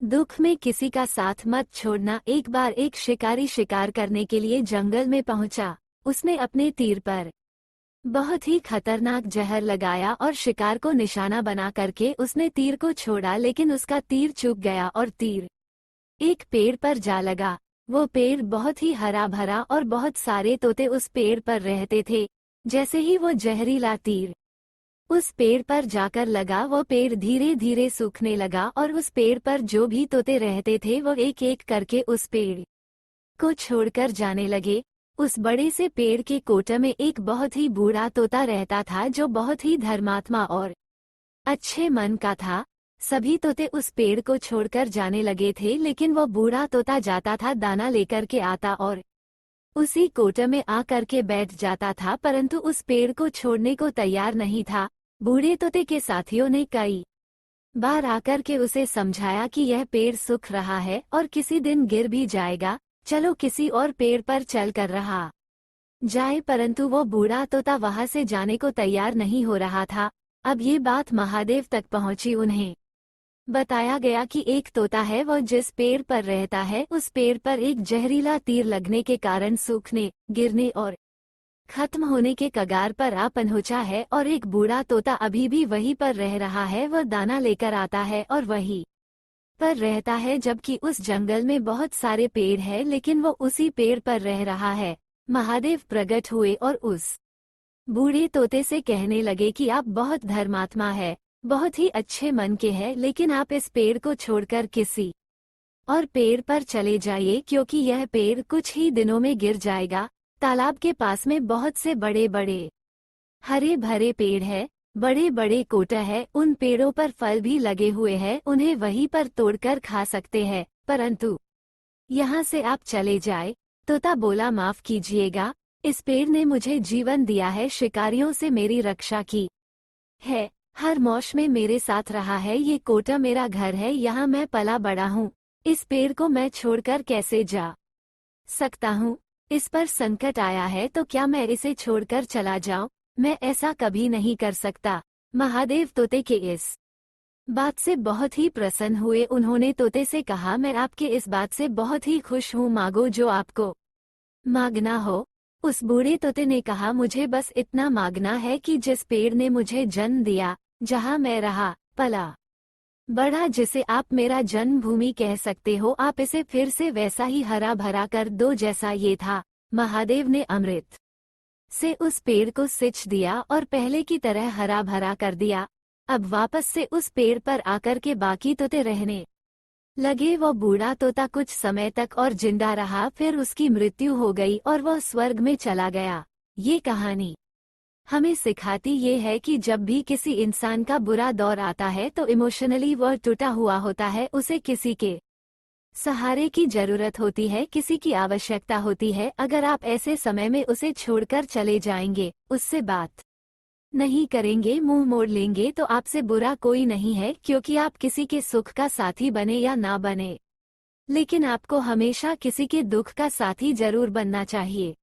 दुख में किसी का साथ मत छोड़ना। एक बार एक शिकारी शिकार करने के लिए जंगल में पहुंचा। उसने अपने तीर पर बहुत ही खतरनाक जहर लगाया और शिकार को निशाना बना करके उसने तीर को छोड़ा, लेकिन उसका तीर चूक गया और तीर एक पेड़ पर जा लगा। वो पेड़ बहुत ही हरा भरा और बहुत सारे तोते उस पेड़ पर रहते थे। जैसे ही वो जहरीला तीर उस पेड़ पर जाकर लगा, वो पेड़ धीरे धीरे सूखने लगा और उस पेड़ पर जो भी तोते रहते थे वो एक एक करके उस पेड़ को छोड़कर जाने लगे। उस बड़े से पेड़ के कोटे में एक बहुत ही बूढ़ा तोता रहता था जो बहुत ही धर्मात्मा और अच्छे मन का था। सभी तोते उस पेड़ को छोड़कर जाने लगे थे, लेकिन वो बूढ़ा तोता जाता था, दाना लेकर के आता और उसी कोटे में आकर के बैठ जाता था, परंतु उस पेड़ को छोड़ने को तैयार नहीं था। बूढ़े तोते के साथियों ने कई बार आकर के उसे समझाया कि यह पेड़ सूख रहा है और किसी दिन गिर भी जाएगा, चलो किसी और पेड़ पर चल कर रहा जाए, परंतु वो बूढ़ा तोता वहां से जाने को तैयार नहीं हो रहा था। अब ये बात महादेव तक पहुंची। उन्हें बताया गया कि एक तोता है, वो जिस पेड़ पर रहता है उस पेड़ पर एक जहरीला तीर लगने के कारण सूखने, गिरने और खत्म होने के कगार पर आ पहुंचा है, और एक बूढ़ा तोता अभी भी वहीं पर रह रहा है। वह दाना लेकर आता है और वहीं पर रहता है, जबकि उस जंगल में बहुत सारे पेड़ हैं, लेकिन वो उसी पेड़ पर रह रहा है। महादेव प्रकट हुए और उस बूढ़े तोते से कहने लगे कि आप बहुत धर्मात्मा है, बहुत ही अच्छे मन के हैं, लेकिन आप इस पेड़ को छोड़कर किसी और पेड़ पर चले जाइए, क्योंकि यह पेड़ कुछ ही दिनों में गिर जाएगा। तालाब के पास में बहुत से बड़े बड़े हरे भरे पेड़ है, बड़े बड़े कोटा है, उन पेड़ों पर फल भी लगे हुए हैं, उन्हें वहीं पर तोड़कर खा सकते हैं, परंतु यहाँ से आप चले जाए। तोता बोला, माफ कीजिएगा, इस पेड़ ने मुझे जीवन दिया है, शिकारियों से मेरी रक्षा की है, हर मौसम में मेरे साथ रहा है, ये कोटा मेरा घर है, यहाँ मैं पला बड़ा हूँ, इस पेड़ को मैं छोड़कर कैसे जा सकता हूँ। इस पर संकट आया है तो क्या मैं इसे छोड़कर चला जाऊं? मैं ऐसा कभी नहीं कर सकता। महादेव तोते के इस बात से बहुत ही प्रसन्न हुए। उन्होंने तोते से कहा, मैं आपके इस बात से बहुत ही खुश हूँ, मांगो जो आपको मांगना हो। उस बूढ़े तोते ने कहा, मुझे बस इतना मांगना है कि जिस पेड़ ने मुझे जन्म दिया, जहाँ मैं रहा पला बड़ा, जिसे आप मेरा जन्मभूमि कह सकते हो, आप इसे फिर से वैसा ही हरा भरा कर दो जैसा ये था। महादेव ने अमृत से उस पेड़ को सिंच दिया और पहले की तरह हरा भरा कर दिया। अब वापस से उस पेड़ पर आकर के बाकी तोते रहने लगे। वो बूढ़ा तोता कुछ समय तक और जिंदा रहा, फिर उसकी मृत्यु हो गई और वह स्वर्ग में चला गया। ये कहानी हमें सिखाती ये है कि जब भी किसी इंसान का बुरा दौर आता है तो इमोशनली वह टूटा हुआ होता है, उसे किसी के सहारे की जरूरत होती है, किसी की आवश्यकता होती है। अगर आप ऐसे समय में उसे छोड़कर चले जाएंगे, उससे बात नहीं करेंगे, मुंह मोड़ लेंगे, तो आपसे बुरा कोई नहीं है, क्योंकि आप किसी के सुख का साथी बने या ना बने, लेकिन आपको हमेशा किसी के दुख का साथी जरूर बनना चाहिए।